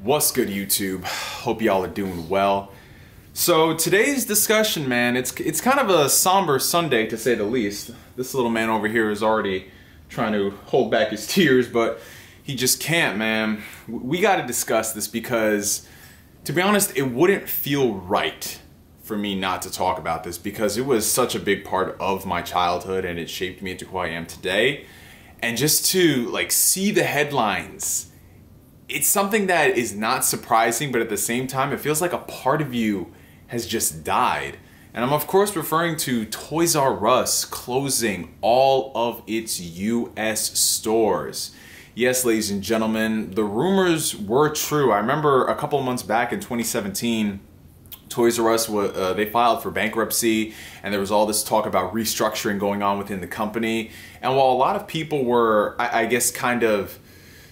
What's good, YouTube? Hope y'all are doing well. So today's discussion, man, it's kind of a somber Sunday to say the least. This little man over here is already trying to hold back his tears, but he just can't, man. We got to discuss this because, to be honest, it wouldn't feel right for me not to talk about this because it was such a big part of my childhood and it shaped me into who I am today. And just to like see the headlines, it's something that is not surprising, but at the same time, it feels like a part of you has just died. And I'm of course referring to Toys R Us closing all of its US stores. Yes, ladies and gentlemen, the rumors were true. I remember a couple of months back in 2017, Toys R Us, they filed for bankruptcy, and there was all this talk about restructuring going on within the company. And while a lot of people were, I guess, kind of,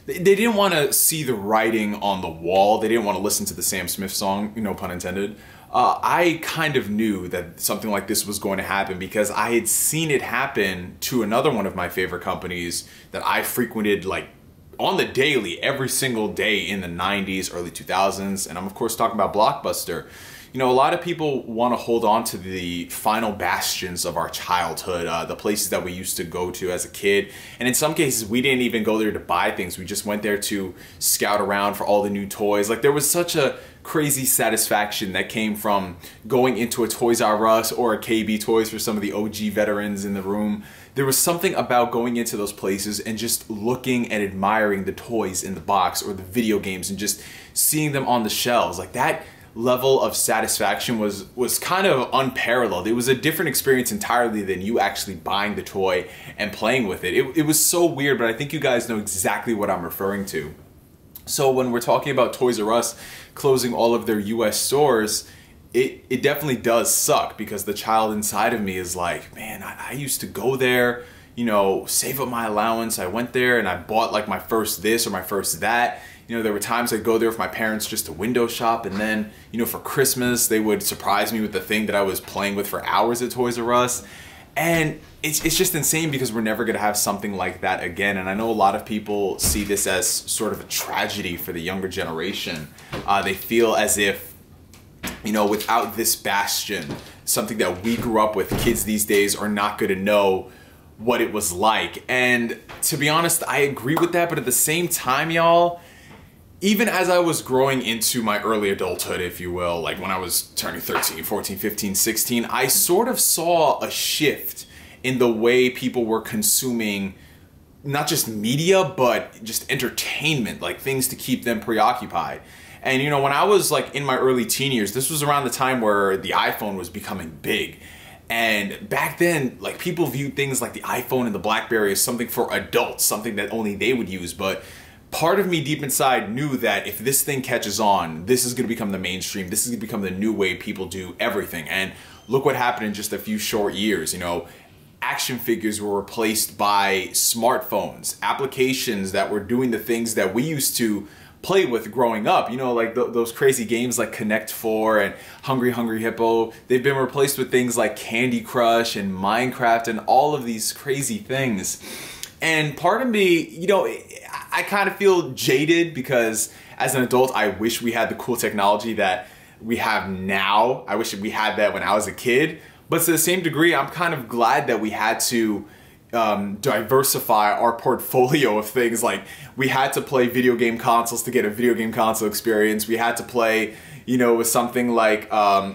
they didn't want to see the writing on the wall. They didn't want to listen to the Sam Smith song, no pun intended. I kind of knew that something like this was going to happen because I had seen it happen to another one of my favorite companies that I frequented like on the daily, every single day in the 90s, early 2000s. And I'm of course talking about Blockbuster. You know, a lot of people want to hold on to the final bastions of our childhood, the places that we used to go to as a kid. And in some cases, we didn't even go there to buy things. We just went there to scout around for all the new toys. Like, there was such a crazy satisfaction that came from going into a Toys R Us or a KB Toys for some of the OG veterans in the room. There was something about going into those places and just looking and admiring the toys in the box or the video games and just seeing them on the shelves. Like, that level of satisfaction was kind of unparalleled. It was a different experience entirely than you actually buying the toy and playing with it. It was so weird, but I think you guys know exactly what I'm referring to. So when we're talking about Toys R Us closing all of their US stores, it definitely does suck because the child inside of me is like, man, I used to go there, you know, save up my allowance. I went there and I bought like my first this or my first that. You know, there were times I'd go there with my parents just to window shop, and then, you know, for Christmas, they would surprise me with the thing that I was playing with for hours at Toys R Us. And it's just insane because we're never gonna have something like that again. And I know a lot of people see this as sort of a tragedy for the younger generation. They feel as if, you know, without this bastion, something that we grew up with, kids these days are not gonna know what it was like. And to be honest, I agree with that, but at the same time, y'all, even as I was growing into my early adulthood, if you will, like when I was turning 13, 14, 15, 16, I sort of saw a shift in the way people were consuming not just media, but just entertainment, like things to keep them preoccupied. And you know, when I was like in my early teen years, this was around the time where the iPhone was becoming big. And back then, like, people viewed things like the iPhone and the BlackBerry as something for adults, something that only they would use. But part of me deep inside knew that if this thing catches on, this is going to become the mainstream. This is going to become the new way people do everything. And look what happened in just a few short years. You know, action figures were replaced by smartphones, applications that were doing the things that we used to play with growing up. You know, like those crazy games like Connect 4 and Hungry Hungry Hippo. They've been replaced with things like Candy Crush and Minecraft and all of these crazy things. And part of me, you know, I kind of feel jaded because as an adult, I wish we had the cool technology that we have now. I wish we had that when I was a kid. But to the same degree, I'm kind of glad that we had to diversify our portfolio of things. Like, we had to play video game consoles to get a video game console experience. We had to play, you know, with something like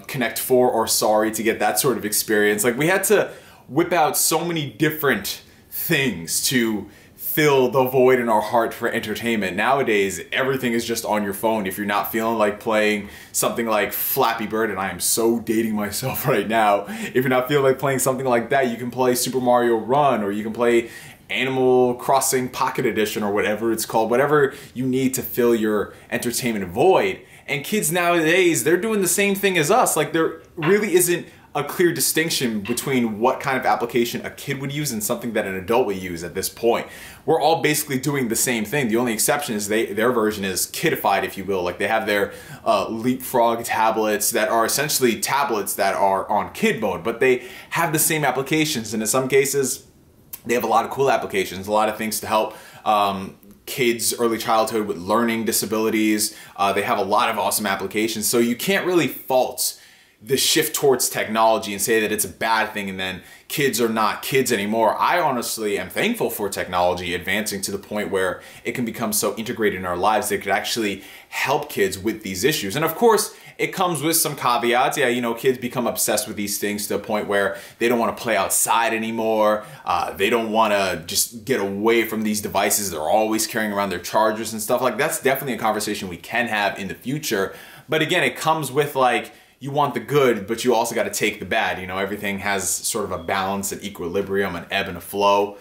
Connect 4 or Sorry to get that sort of experience. Like, we had to whip out so many different things to fill the void in our heart for entertainment. Nowadays, everything is just on your phone. If you're not feeling like playing something like Flappy Bird, and I am so dating myself right now, if you're not feeling like playing something like that, you can play Super Mario Run, or you can play Animal Crossing Pocket Edition, or whatever it's called, whatever you need to fill your entertainment void. And kids nowadays, they're doing the same thing as us. Like, there really isn't a clear distinction between what kind of application a kid would use and something that an adult would use at this point. We're all basically doing the same thing. The only exception is their version is kidified, if you will. Like, they have their Leapfrog tablets that are essentially tablets that are on kid mode, but they have the same applications, and in some cases, they have a lot of cool applications, a lot of things to help kids' early childhood with learning disabilities. They have a lot of awesome applications. So you can't really fault the shift towards technology and say that it's a bad thing and then kids are not kids anymore. I honestly am thankful for technology advancing to the point where it can become so integrated in our lives that it could actually help kids with these issues. And of course, it comes with some caveats. Yeah, you know, kids become obsessed with these things to the point where they don't want to play outside anymore. They don't want to just get away from these devices. They're always carrying around their chargers and stuff. Like, that's definitely a conversation we can have in the future. But again, it comes with, like, you want the good, but you also got to take the bad. You know, everything has sort of a balance, an equilibrium, an ebb and a flow.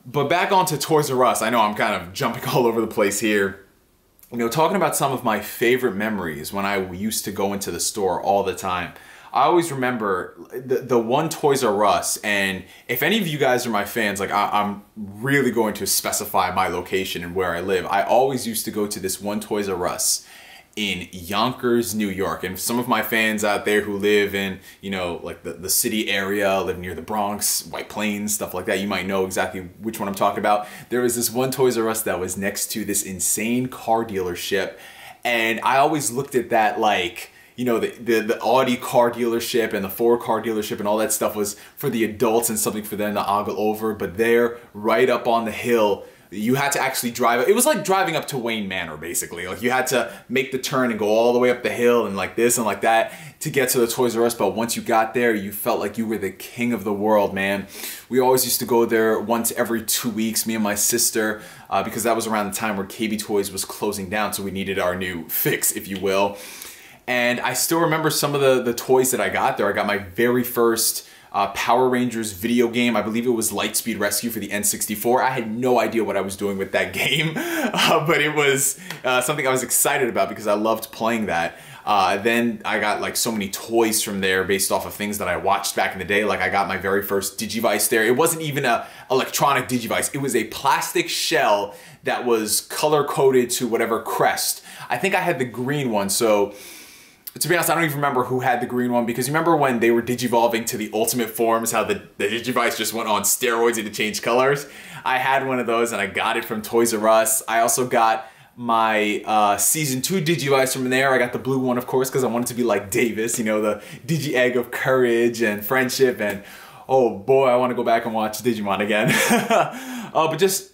But back onto Toys R Us. I know I'm kind of jumping all over the place here. You know, talking about some of my favorite memories when I used to go into the store all the time. I always remember the one Toys R Us, and if any of you guys are my fans, like I'm really going to specify my location and where I live. I always used to go to this one Toys R Us in Yonkers, New York. And some of my fans out there who live in, you know, like the city area, live near the Bronx, White Plains, stuff like that, you might know exactly which one I'm talking about. There was this one Toys R Us that was next to this insane car dealership. And I always looked at that like, you know, the Audi car dealership and the Ford car dealership and all that stuff was for the adults and something for them to ogle over. But there, right up on the hill, you had to actually drive. It was like driving up to Wayne Manor, basically. Like, you had to make the turn and go all the way up the hill and like this and like that to get to the Toys R Us. But once you got there, you felt like you were the king of the world, man. We always used to go there once every 2 weeks, me and my sister, because that was around the time where KB Toys was closing down. So we needed our new fix, if you will. And I still remember some of the toys that I got there. I got my very first Power Rangers video game. I believe it was Lightspeed Rescue for the N64. I had no idea what I was doing with that game, but it was something I was excited about because I loved playing that. Then I got like so many toys from there based off of things that I watched back in the day. Like, I got my very first Digivice there. It wasn't even a electronic Digivice. It was a plastic shell that was color-coded to whatever crest. I think I had the green one, so to be honest, I don't even remember who had the green one, because you remember when they were digivolving to the ultimate forms, how the Digivice just went on steroids and it changed colors? I had one of those and I got it from Toys R Us. I also got my Season 2 Digivice from there. I got the blue one, of course, because I wanted to be like Davis, you know, the Digi-Egg of courage and friendship. And oh boy, I want to go back and watch Digimon again. But just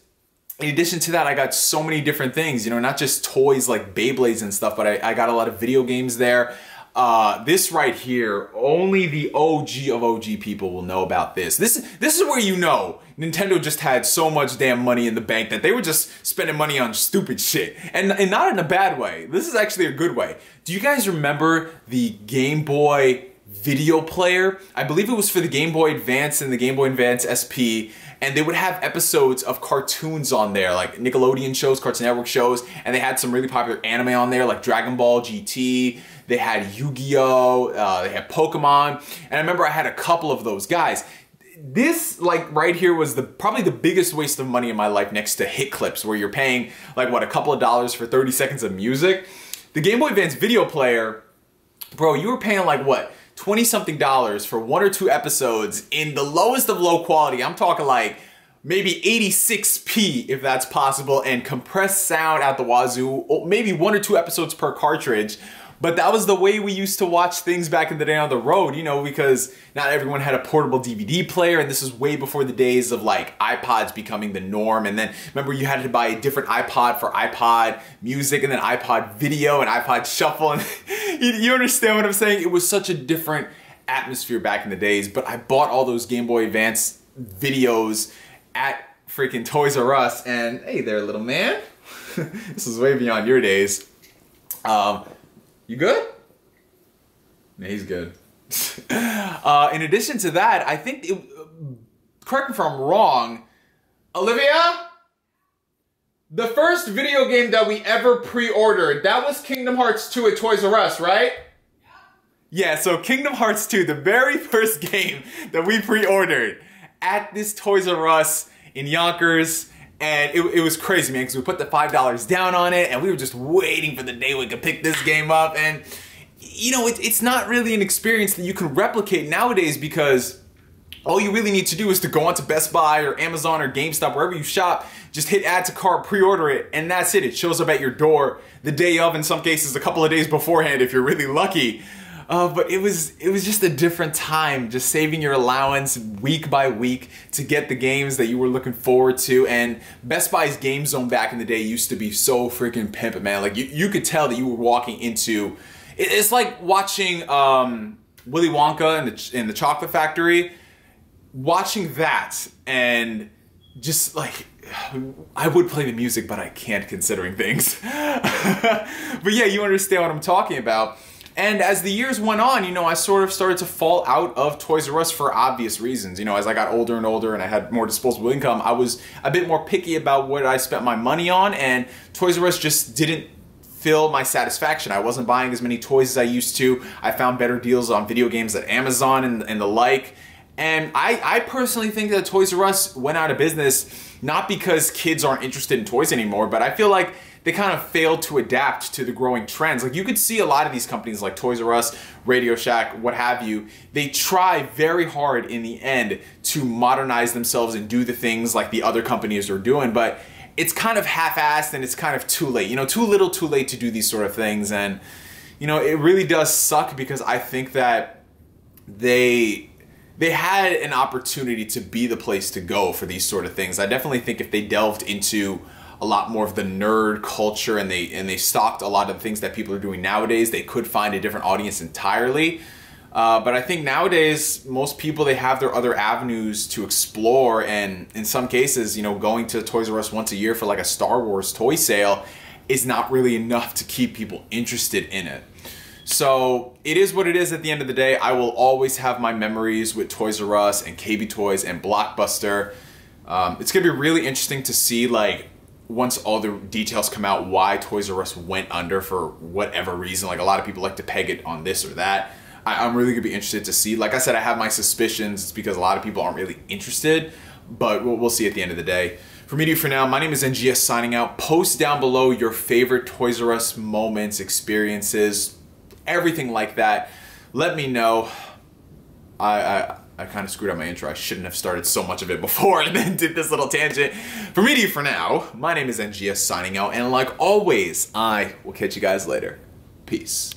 in addition to that, I got so many different things, you know, not just toys like Beyblades and stuff, but I got a lot of video games there. This right here, only the OG of OG people will know about this. This is where you know Nintendo just had so much damn money in the bank that they were just spending money on stupid shit. And not in a bad way. This is actually a good way. Do you guys remember the Game Boy video player? I believe it was for the Game Boy Advance and the Game Boy Advance SP. And they would have episodes of cartoons on there, like Nickelodeon shows, Cartoon Network shows, and they had some really popular anime on there, like Dragon Ball GT, they had Yu-Gi-Oh!, they had Pokemon, and I remember I had a couple of those guys. This, like, right here was probably the biggest waste of money in my life, next to hit clips, where you're paying, like, what, a couple of dollars for 30 seconds of music? The Game Boy Advance video player, bro, you were paying, like, what, $20-something for 1 or 2 episodes in the lowest of low quality. I'm talking like maybe 86p if that's possible, and compressed sound at the wazoo, maybe 1 or 2 episodes per cartridge. But that was the way we used to watch things back in the day on the road, you know, because not everyone had a portable DVD player, and this is way before the days of like iPods becoming the norm. And then remember, you had to buy a different iPod for iPod music, and then iPod video and iPod shuffle. And you understand what I'm saying? It was such a different atmosphere back in the days. But I bought all those Game Boy Advance videos at freaking Toys R Us, and hey there, little man. This is way beyond your days. You good? Yeah, he's good. In addition to that, I think, correct me if I'm wrong, Olivia? The first video game that we ever pre-ordered, that was Kingdom Hearts 2 at Toys R Us, right? Yeah, so Kingdom Hearts 2, the very first game that we pre-ordered at this Toys R Us in Yonkers. And it was crazy, man, because we put the $5 down on it, and we were just waiting for the day we could pick this game up. And, you know, it's not really an experience that you can replicate nowadays, because all you really need to do is to go onto Best Buy or Amazon or GameStop, wherever you shop, just hit add to cart, pre-order it, and that's it. It shows up at your door the day of, in some cases a couple of days beforehand if you're really lucky. But it was just a different time, just saving your allowance week by week to get the games that you were looking forward to. And Best Buy's Game Zone back in the day used to be so freaking pimpin', man. Like you could tell that you were walking into, it's like watching Willy Wonka in the Chocolate Factory. Watching that and just like, I would play the music, but I can't, considering things. But yeah, you understand what I'm talking about. And as the years went on, you know, I sort of started to fall out of Toys R Us for obvious reasons. You know, as I got older and older and I had more disposable income, I was a bit more picky about what I spent my money on, and Toys R Us just didn't fill my satisfaction. I wasn't buying as many toys as I used to. I found better deals on video games at Amazon and the like. And I personally think that Toys R Us went out of business not because kids aren't interested in toys anymore, but I feel like they kind of failed to adapt to the growing trends. Like, you could see a lot of these companies like Toys R Us, Radio Shack, what have you, they try very hard in the end to modernize themselves and do the things like the other companies are doing, but it's kind of half-assed and it's kind of too late. You know, too little too late to do these sort of things. And, you know, it really does suck because I think that they had an opportunity to be the place to go for these sort of things. I definitely think if they delved into a lot more of the nerd culture and they stocked a lot of the things that people are doing nowadays, they could find a different audience entirely. But I think nowadays, most people, they have their other avenues to explore, and in some cases, you know, going to Toys R Us once a year for like a Star Wars toy sale is not really enough to keep people interested in it. So it is what it is at the end of the day. I will always have my memories with Toys R Us and KB Toys and Blockbuster. It's gonna be really interesting to see, like, once all the details come out, why Toys R Us went under for whatever reason. Like, a lot of people like to peg it on this or that. I'm really gonna be interested to see. Like I said, I have my suspicions. It's because a lot of people aren't really interested, but we'll see at the end of the day. For me, for now, my name is NGS signing out. Post down below your favorite Toys R Us moments, experiences, everything like that. Let me know. I kind of screwed up my intro. I shouldn't have started so much of it before and then did this little tangent. For me, for now, my name is NGS signing out, and like always, I will catch you guys later. Peace.